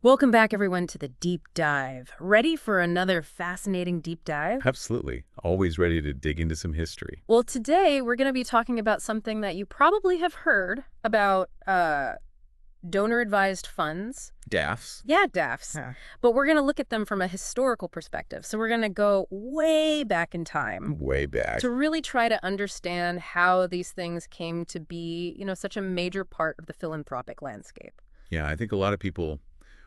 Welcome back, everyone, to the Deep Dive. Ready for another fascinating deep dive? Absolutely. Always ready to dig into some history. Well, today we're going to be talking about something that you probably have heard about donor-advised funds. DAFs? Yeah, DAFs. Yeah. But we're going to look at them from a historical perspective. So we're going to go way back in time Way back. to really try to understand how these things came to be, such a major part of the philanthropic landscape. Yeah, I think a lot of people,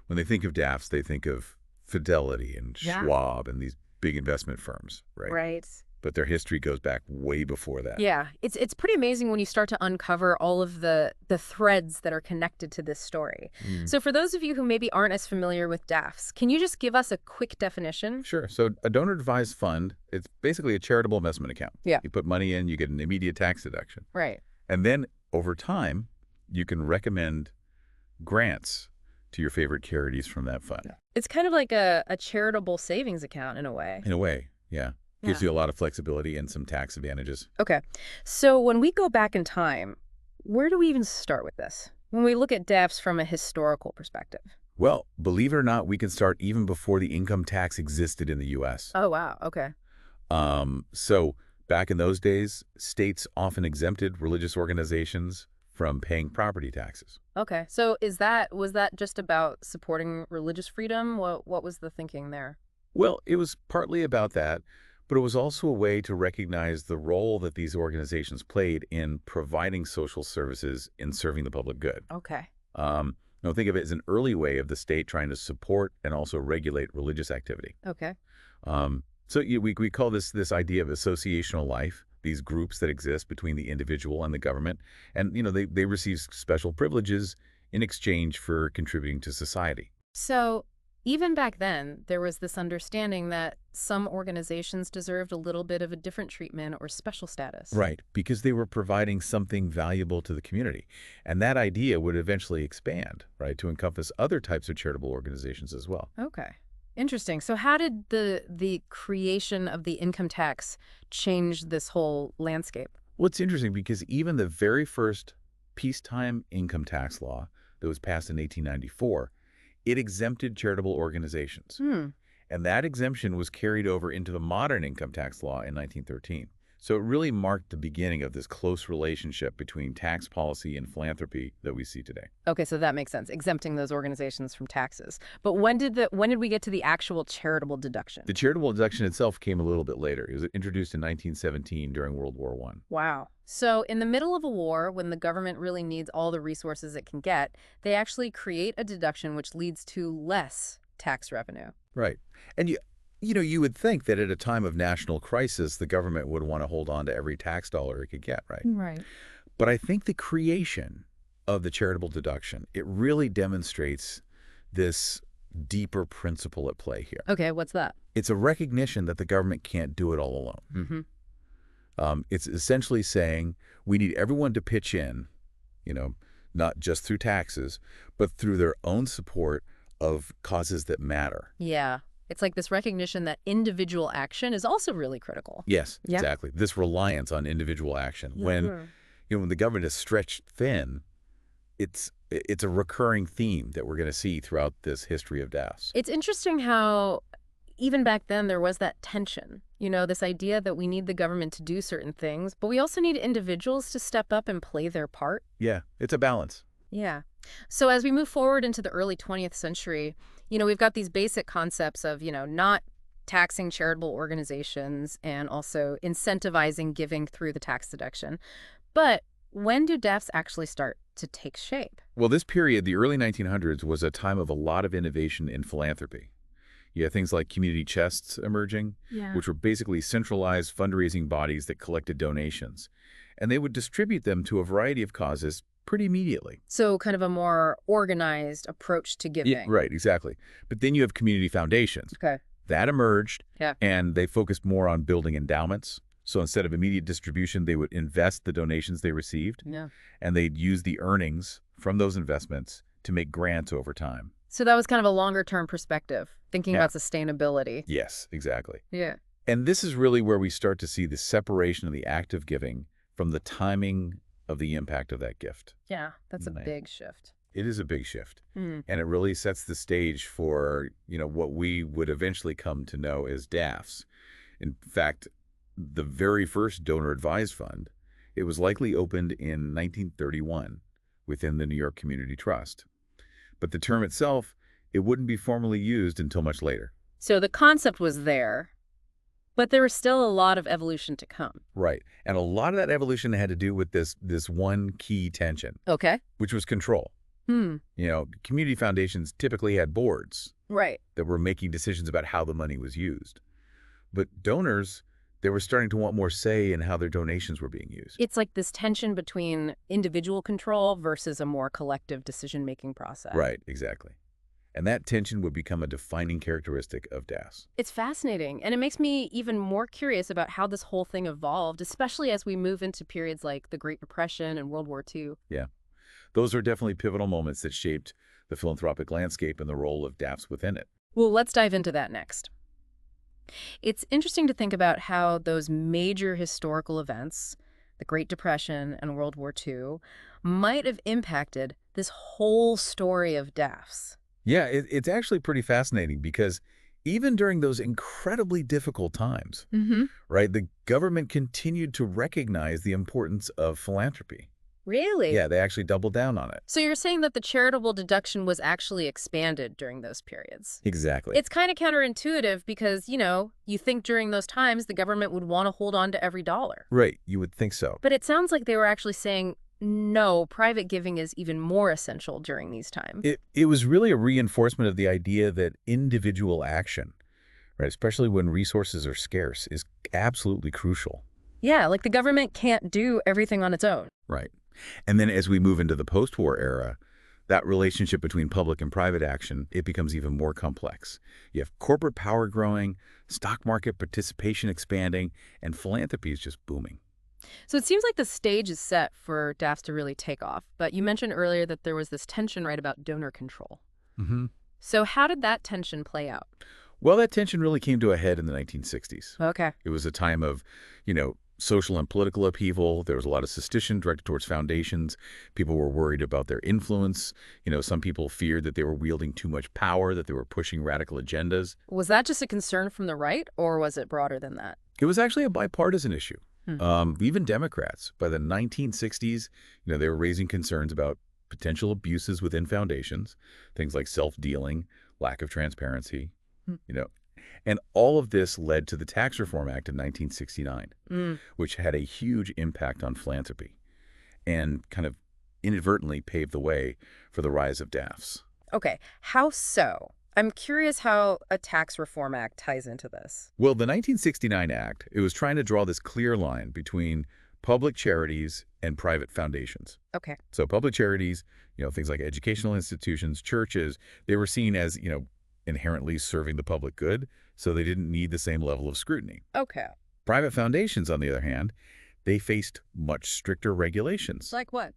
when they think of DAFs, they think of Fidelity and Yeah. Schwab and these big investment firms, right? Right. But their history goes back way before that. Yeah, it's pretty amazing when you start to uncover all of the threads that are connected to this story. Mm. So for those of you who maybe aren't as familiar with DAFs, can you just give us a quick definition? Sure. So a donor-advised fund, it's basically a charitable investment account. Yeah. You put money in, you get an immediate tax deduction. Right. And then over time, you can recommend grants to your favorite charities from that fund. It's kind of like a charitable savings account in a way. In a way, yeah. Gives Yeah. you a lot of flexibility and some tax advantages. Okay. So when we go back in time, where do we even start with this? When we look at DAFs from a historical perspective. Well, believe it or not, we can start even before the income tax existed in the U.S. Oh, wow. Okay. So back in those days, states often exempted religious organizations from paying property taxes. Okay. So was that just about supporting religious freedom? What was the thinking there? Well, it was partly about that, but it was also a way to recognize the role that these organizations played in providing social services in serving the public good. Okay. Think of it as an early way of the state trying to support and also regulate religious activity. Okay. We call this idea of associational life, these groups that exist between the individual and the government. And, they receive special privileges in exchange for contributing to society. So even back then, there was this understanding that some organizations deserved a little bit of a different treatment or special status. Right, because they were providing something valuable to the community. And that idea would eventually expand, right, to encompass other types of charitable organizations as well. Okay. Interesting. So how did the creation of the income tax change this whole landscape? Well, it's interesting because even the very first peacetime income tax law that was passed in 1894, it exempted charitable organizations. And that exemption was carried over into the modern income tax law in 1913. So it really marked the beginning of this close relationship between tax policy and philanthropy that we see today. Okay, so that makes sense, exempting those organizations from taxes. But when did we get to the actual charitable deduction? The charitable deduction itself came a little bit later. It was introduced in 1917 during World War I. Wow. So in the middle of a war, when the government really needs all the resources it can get, they actually create a deduction which leads to less tax revenue. Right. And you would think that at a time of national crisis, the government would want to hold on to every tax dollar it could get, right? Right. But I think the creation of the charitable deduction, it really demonstrates this deeper principle at play here. Okay, what's that? It's a recognition that the government can't do it all alone. Mm-hmm. It's essentially saying we need everyone to pitch in, not just through taxes, but through their own support of causes that matter. Yeah. It's like this recognition that individual action is also really critical. Yes, Yeah. exactly. This reliance on individual action. When the government is stretched thin, it's a recurring theme that we're going to see throughout this history of DAFs. It's interesting how even back then there was that tension, this idea that we need the government to do certain things, but we also need individuals to step up and play their part. Yeah, it's a balance. Yeah. So as we move forward into the early 20th century, we've got these basic concepts of, not taxing charitable organizations and also incentivizing giving through the tax deduction. But when do DAFs actually start to take shape? Well, this period, the early 1900s, was a time of a lot of innovation in philanthropy. You had things like community chests emerging, which were basically centralized fundraising bodies that collected donations. And they would distribute them to a variety of causes pretty immediately. So kind of a more organized approach to giving. Yeah, right, exactly. But then you have community foundations. Okay. That emerged, Yeah. and they focused more on building endowments. So instead of immediate distribution, they would invest the donations they received, Yeah. and they'd use the earnings from those investments to make grants over time. So that was kind of a longer term perspective, thinking Yeah. about sustainability. Yes, exactly. Yeah. And this is really where we start to see the separation of the act of giving from the timing of the impact of that gift. Yeah, that's a Right. big shift. It is a big shift. Mm. And it really sets the stage for, what we would eventually come to know as DAFs. In fact, the very first donor-advised fund, it was likely opened in 1931 within the New York Community Trust. But the term itself, it wouldn't be formally used until much later. So the concept was there, but there was still a lot of evolution to come. Right. And a lot of that evolution had to do with this one key tension, Okay. which was control. Hmm. Community foundations typically had boards Right. that were making decisions about how the money was used. But donors, they were starting to want more say in how their donations were being used. It's like this tension between individual control versus a more collective decision-making process. Right, exactly. And that tension would become a defining characteristic of DAFs. It's fascinating, and it makes me even more curious about how this whole thing evolved, especially as we move into periods like the Great Depression and World War II. Yeah. Those are definitely pivotal moments that shaped the philanthropic landscape and the role of DAFs within it. Well, let's dive into that next. It's interesting to think about how those major historical events, the Great Depression and World War II, might have impacted this whole story of DAFs. Yeah, it's actually pretty fascinating because even during those incredibly difficult times, Mm-hmm. right, the government continued to recognize the importance of philanthropy. Really? Yeah, they actually doubled down on it. So you're saying that the charitable deduction was actually expanded during those periods? Exactly. It's kind of counterintuitive because, you think during those times the government would want to hold on to every dollar. Right, you would think so. But it sounds like they were actually saying, no, private giving is even more essential during these times. It was really a reinforcement of the idea that individual action, right, especially when resources are scarce, is absolutely crucial. Yeah, like the government can't do everything on its own. Right. And then as we move into the post-war era, that relationship between public and private action, it becomes even more complex. You have corporate power growing, stock market participation expanding, and philanthropy is just booming. So it seems like the stage is set for DAFs to really take off. But you mentioned earlier that there was this tension, right, about donor control. Mm-hmm. So how did that tension play out? Well, that tension really came to a head in the 1960s. Okay. It was a time of, social and political upheaval. There was a lot of suspicion directed towards foundations. People were worried about their influence. Some people feared that they were wielding too much power, that they were pushing radical agendas. Was that just a concern from the right, or was it broader than that? It was actually a bipartisan issue. Hmm. Even Democrats, by the 1960s, they were raising concerns about potential abuses within foundations, things like self-dealing, lack of transparency, Hmm. And all of this led to the Tax Reform Act in 1969, Mm. which had a huge impact on philanthropy and kind of inadvertently paved the way for the rise of DAFs. Okay, how so? I'm curious how a tax reform act ties into this. Well, the 1969 Act, it was trying to draw this clear line between public charities and private foundations. Okay. So public charities, things like educational institutions, churches, they were seen as, inherently serving the public good, so they didn't need the same level of scrutiny. Okay. Private foundations, on the other hand, they faced much stricter regulations. Like what?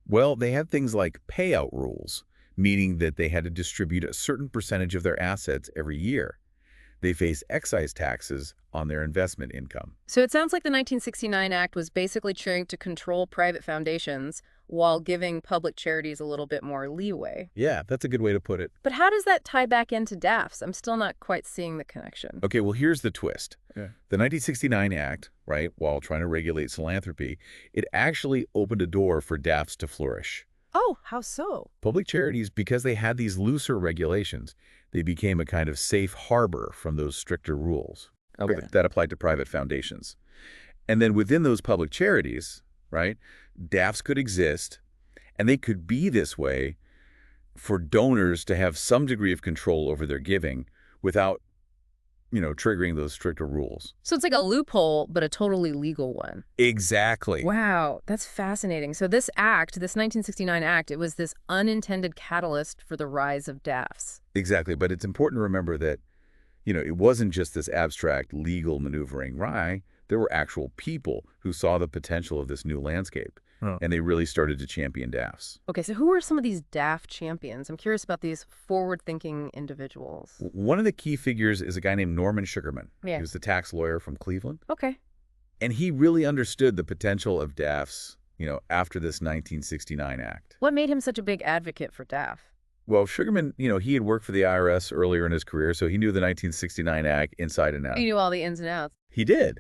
Well, they had things like payout rules, meaning that they had to distribute a certain percentage of their assets every year. They faced excise taxes on their investment income. So it sounds like the 1969 Act was basically trying to control private foundations while giving public charities a little bit more leeway. Yeah, that's a good way to put it. But how does that tie back into DAFs? I'm still not quite seeing the connection. Okay, well, here's the twist. Yeah. The 1969 Act, right, while trying to regulate philanthropy, it actually opened a door for DAFs to flourish. Oh, how so? Public charities, because they had these looser regulations, they became a kind of safe harbor from those stricter rules that applied to private foundations. And then within those public charities, right, DAFs could exist, and they could be this way for donors to have some degree of control over their giving without, triggering those stricter rules. So it's like a loophole, but a totally legal one. Exactly. Wow, that's fascinating. So this act, this 1969 act, it was this unintended catalyst for the rise of DAFs. Exactly. But it's important to remember that, it wasn't just this abstract legal maneuvering, right? There were actual people who saw the potential of this new landscape, and they really started to champion DAFs. Okay, so who are some of these DAF champions? I'm curious about these forward-thinking individuals. One of the key figures is a guy named Norman Sugarman. Yeah. He was the tax lawyer from Cleveland. Okay. And he really understood the potential of DAFs after this 1969 act. What made him such a big advocate for DAF? Well, Sugarman, he had worked for the IRS earlier in his career, so he knew the 1969 act inside and out. He knew all the ins and outs. He did.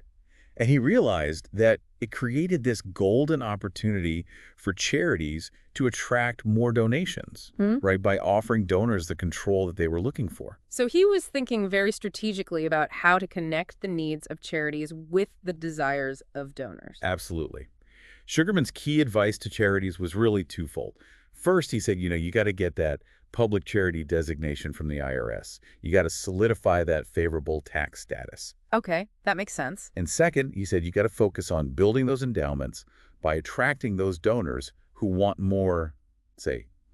And he realized that it created this golden opportunity for charities to attract more donations, right, by offering donors the control that they were looking for. So he was thinking very strategically about how to connect the needs of charities with the desires of donors. Absolutely. Sugarman's key advice to charities was really twofold. First, he said, you got to get that public charity designation from the IRS. You got to solidify that favorable tax status. Okay, that makes sense. And second, he said, you got to focus on building those endowments by attracting those donors who want more,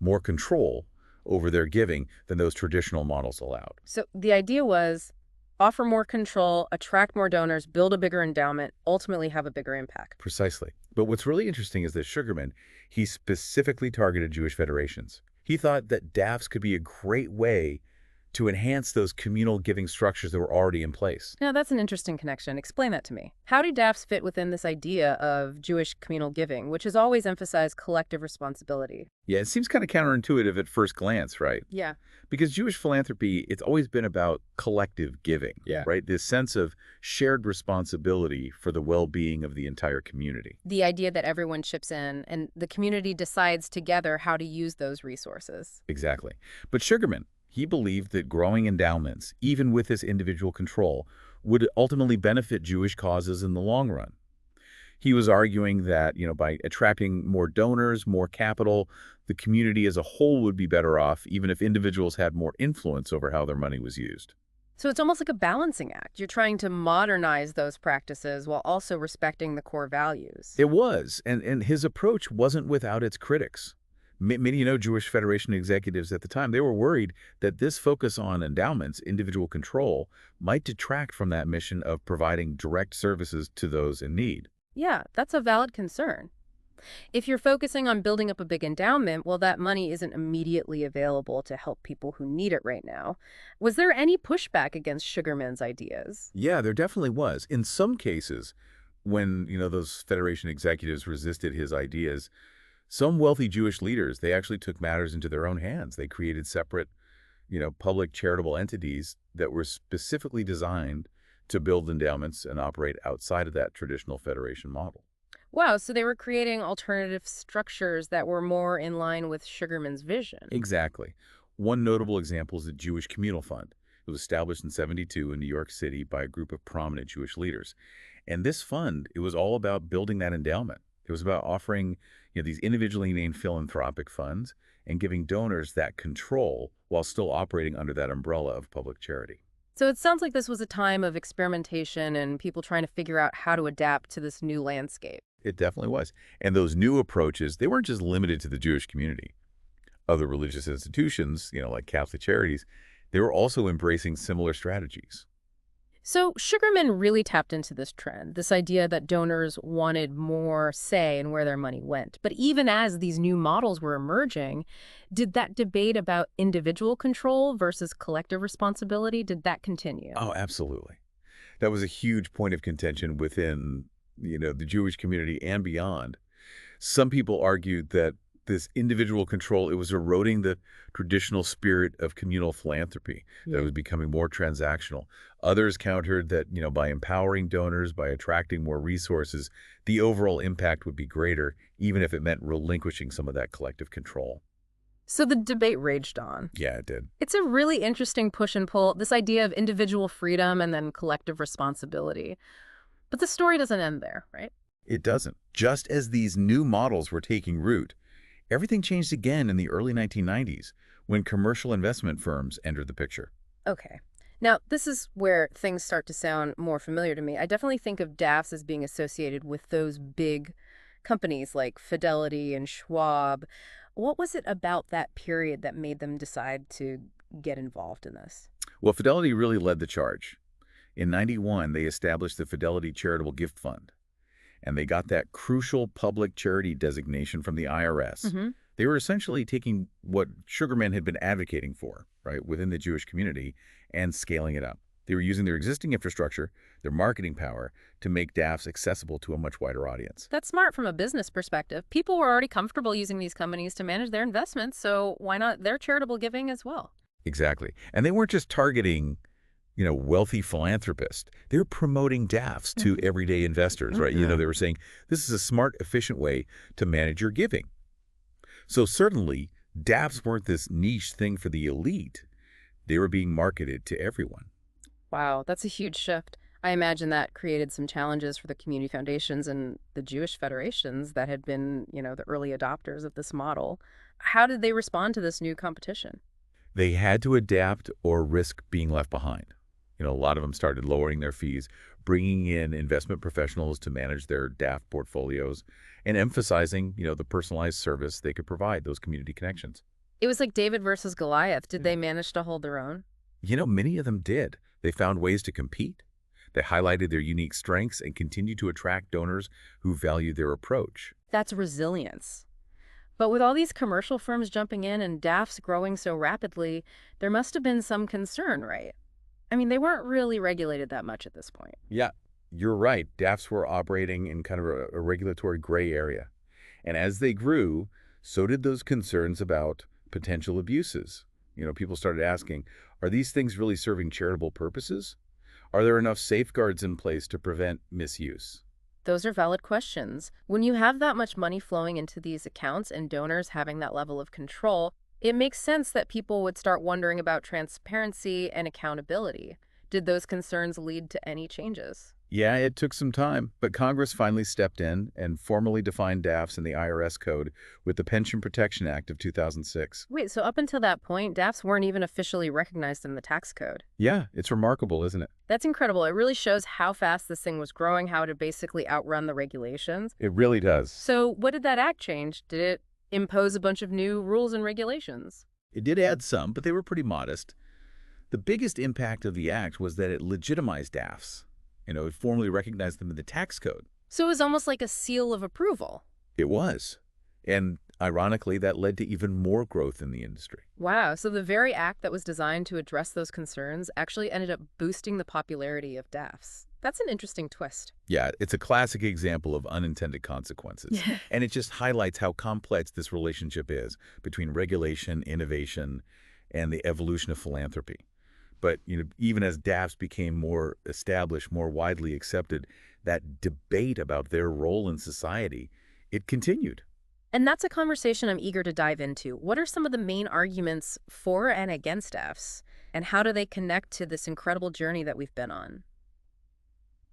more control over their giving than those traditional models allowed. So the idea was offer more control, attract more donors, build a bigger endowment, ultimately have a bigger impact. Precisely. But what's really interesting is that Sugarman, he specifically targeted Jewish federations. He thought that DAFs could be a great way to enhance those communal giving structures that were already in place. Now, that's an interesting connection. Explain that to me. How do DAFs fit within this idea of Jewish communal giving, which has always emphasized collective responsibility? Yeah, it seems kind of counterintuitive at first glance, right? Yeah. Because Jewish philanthropy, it's always been about collective giving, right? This sense of shared responsibility for the well-being of the entire community. The idea that everyone chips in and the community decides together how to use those resources. Exactly. But Sugarman, he believed that growing endowments, even with this individual control, would ultimately benefit Jewish causes in the long run. He was arguing that, by attracting more donors, more capital, the community as a whole would be better off, even if individuals had more influence over how their money was used. So it's almost like a balancing act. You're trying to modernize those practices while also respecting the core values. It was, and his approach wasn't without its critics. Many, Jewish Federation executives at the time, they were worried that this focus on endowments, individual control, might detract from that mission of providing direct services to those in need. Yeah, that's a valid concern. If you're focusing on building up a big endowment, well, that money isn't immediately available to help people who need it right now. Was there any pushback against Sugarman's ideas? Yeah, there definitely was. In some cases, when, those Federation executives resisted his ideas, some wealthy Jewish leaders, they actually took matters into their own hands. They created separate, public charitable entities that were specifically designed to build endowments and operate outside of that traditional Federation model. Wow, so they were creating alternative structures that were more in line with Sugarman's vision. Exactly. One notable example is the Jewish Communal Fund. It was established in '72 in New York City by a group of prominent Jewish leaders. And this fund, it was all about building that endowment. It was about offering these individually named philanthropic funds and giving donors that control while still operating under that umbrella of public charity. So it sounds like this was a time of experimentation and people trying to figure out how to adapt to this new landscape. It definitely was. And those new approaches, they weren't just limited to the Jewish community. Other religious institutions, like Catholic charities, they were also embracing similar strategies. So Sugarman really tapped into this trend, this idea that donors wanted more say in where their money went. But even as these new models were emerging, did that debate about individual control versus collective responsibility, did that continue? Oh, absolutely. That was a huge point of contention within, the Jewish community and beyond. Some people argued that this individual control, it was eroding the traditional spirit of communal philanthropy, that it was becoming more transactional. Others countered that, by empowering donors, by attracting more resources, the overall impact would be greater, even if it meant relinquishing some of that collective control. So the debate raged on. Yeah, it did. It's a really interesting push and pull, this idea of individual freedom and then collective responsibility. But the story doesn't end there, right? It doesn't. Just as these new models were taking root, everything changed again in the early 1990s when commercial investment firms entered the picture. Okay. Now, this is where things start to sound more familiar to me. I definitely think of DAFs as being associated with those big companies like Fidelity and Schwab. What was it about that period that made them decide to get involved in this? Well, Fidelity really led the charge. In '91, they established the Fidelity Charitable Gift Fund, and they got that crucial public charity designation from the IRS. They were essentially taking what Sugarman had been advocating for, right, within the Jewish community and scaling it up. They were using their existing infrastructure, their marketing power, to make DAFs accessible to a much wider audience. That's smart from a business perspective. People were already comfortable using these companies to manage their investments, so why not their charitable giving as well? Exactly. And they weren't just targeting, wealthy philanthropists. They were promoting DAFs to everyday investors, right? They were saying, this is a smart, efficient way to manage your giving. So certainly, DAFs weren't this niche thing for the elite. They were being marketed to everyone. Wow, that's a huge shift. I imagine that created some challenges for the community foundations and the Jewish federations that had been, the early adopters of this model. How did they respond to this new competition? They had to adapt or risk being left behind. A lot of them started lowering their fees, bringing in investment professionals to manage their DAF portfolios, and emphasizing, the personalized service they could provide, those community connections. It was like David versus Goliath. Did they manage to hold their own? Many of them did. They found ways to compete. They highlighted their unique strengths and continued to attract donors who valued their approach. That's resilience. But with all these commercial firms jumping in and DAFs growing so rapidly, there must have been some concern, right? I mean, they weren't really regulated that much at this point. Yeah, you're right. DAFs were operating in kind of a regulatory gray area. And as they grew, so did those concerns about potential abuses. People started asking, are these things really serving charitable purposes? Are there enough safeguards in place to prevent misuse? Those are valid questions. When you have that much money flowing into these accounts and donors having that level of control, it makes sense that people would start wondering about transparency and accountability. Did those concerns lead to any changes? Yeah, it took some time, but Congress finally stepped in and formally defined DAFs in the IRS code with the Pension Protection Act of 2006. Wait, so up until that point, DAFs weren't even officially recognized in the tax code. Yeah, it's remarkable, isn't it? That's incredible. It really shows how fast this thing was growing, how it had basically outrun the regulations. It really does. So what did that act change? Did it impose a bunch of new rules and regulations? It did add some, but they were pretty modest. The biggest impact of the act was that it legitimized DAFs. It formally recognized them in the tax code. So it was almost like a seal of approval. It was. And ironically, that led to even more growth in the industry. Wow, so the very act that was designed to address those concerns actually ended up boosting the popularity of DAFs. That's an interesting twist. Yeah, it's a classic example of unintended consequences. And it just highlights how complex this relationship is between regulation, innovation, and the evolution of philanthropy. But even as DAFs became more established, more widely accepted, that debate about their role in society, it continued. And that's a conversation I'm eager to dive into. What are some of the main arguments for and against DAFs? And how do they connect to this incredible journey that we've been on?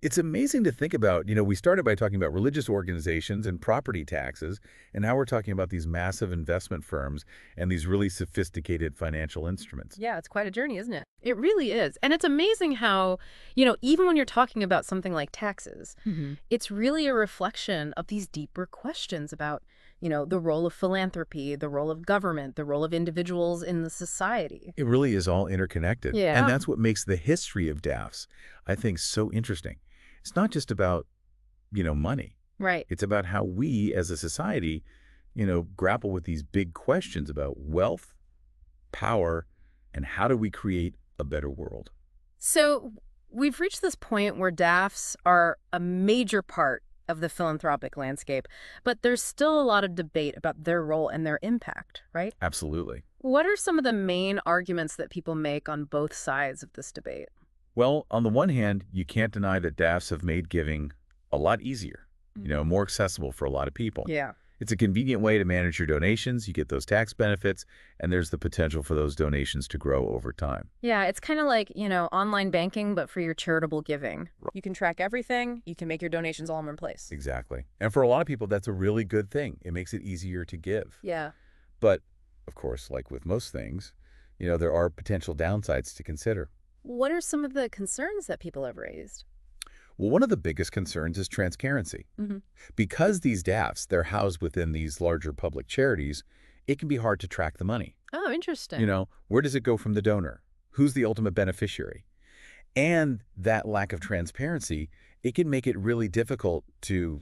It's amazing to think about. We started by talking about religious organizations and property taxes, and now we're talking about these massive investment firms and these really sophisticated financial instruments. Yeah, it's quite a journey, isn't it? It really is. And it's amazing how, even when you're talking about something like taxes, it's really a reflection of these deeper questions about, the role of philanthropy, the role of government, the role of individuals in the society. It really is all interconnected. Yeah. And that's what makes the history of DAFs, I think, so interesting. It's not just about, money. Right. It's about how we as a society, grapple with these big questions about wealth, power, and how do we create a better world. So we've reached this point where DAFs are a major part of the philanthropic landscape, but there's still a lot of debate about their role and their impact, right? Absolutely. What are some of the main arguments that people make on both sides of this debate? Well, on the one hand, you can't deny that DAFs have made giving a lot easier, more accessible for a lot of people. Yeah. It's a convenient way to manage your donations. You get those tax benefits, and there's the potential for those donations to grow over time. Yeah, it's kind of like, online banking, but for your charitable giving. You can track everything. You can make your donations all in one place. Exactly. And for a lot of people, that's a really good thing. It makes it easier to give. Yeah. But, of course, like with most things, there are potential downsides to consider. What are some of the concerns that people have raised? Well, one of the biggest concerns is transparency. Because these DAFs, they're housed within these larger public charities, it can be hard to track the money. Oh, interesting. Where does it go from the donor? Who's the ultimate beneficiary? And that lack of transparency, it can make it really difficult to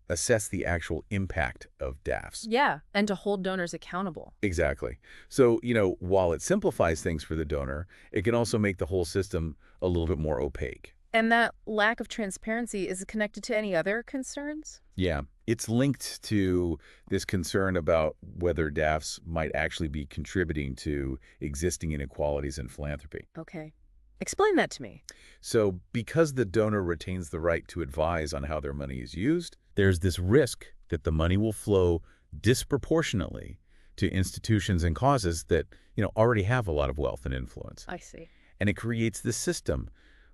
assess the actual impact of DAFs. Yeah, and to hold donors accountable. Exactly. So, while it simplifies things for the donor, it can also make the whole system a little bit more opaque. And that lack of transparency is connected to any other concerns? Yeah, it's linked to this concern about whether DAFs might actually be contributing to existing inequalities in philanthropy. Okay. Explain that to me. So because the donor retains the right to advise on how their money is used, there's this risk that the money will flow disproportionately to institutions and causes that, already have a lot of wealth and influence. I see. And it creates this system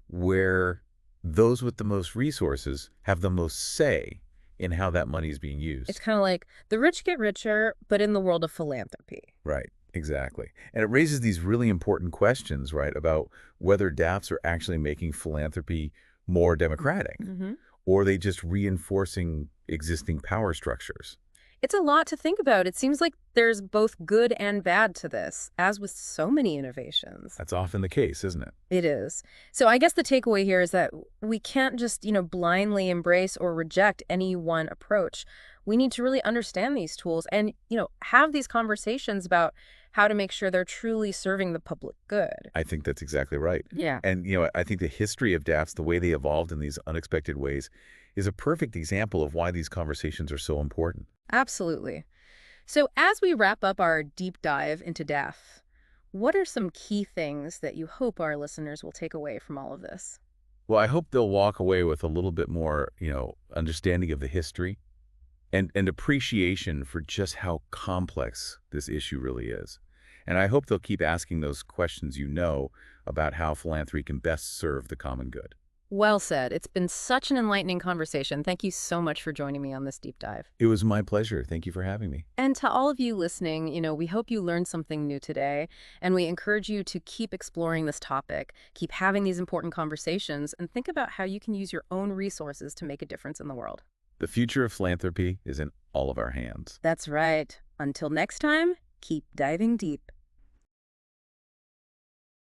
where those with the most resources have the most say in how that money is being It's used. kind of like the rich get richer, but in the world of philanthropy. Right, exactly. And it raises these really important questions, right, about whether DAFs are actually making philanthropy more democratic, Hmm. or are they just reinforcing existing power structures? It's a lot to think about. It seems like there's both good and bad to this, as with so many innovations. That's often the case, isn't it? It is. So I guess the takeaway here is that we can't just, blindly embrace or reject any one approach. We need to really understand these tools and, have these conversations about how to make sure they're truly serving the public good. I think that's exactly right. Yeah. And, I think the history of DAFs, the way they evolved in these unexpected ways, is a perfect example of why these conversations are so important. Absolutely. So as we wrap up our deep dive into death, what are some key things that you hope our listeners will take away from all of this? Well, I hope they'll walk away with a little bit more, understanding of the history and appreciation for just how complex this issue really is. And I hope they'll keep asking those questions about how philanthropy can best serve the common good. Well said. It's been such an enlightening conversation. Thank you so much for joining me on this deep dive. It was my pleasure. Thank you for having me. And to all of you listening, we hope you learned something new today, and we encourage you to keep exploring this topic, keep having these important conversations, and think about how you can use your own resources to make a difference in the world. The future of philanthropy is in all of our hands. That's right. Until next time, keep diving deep.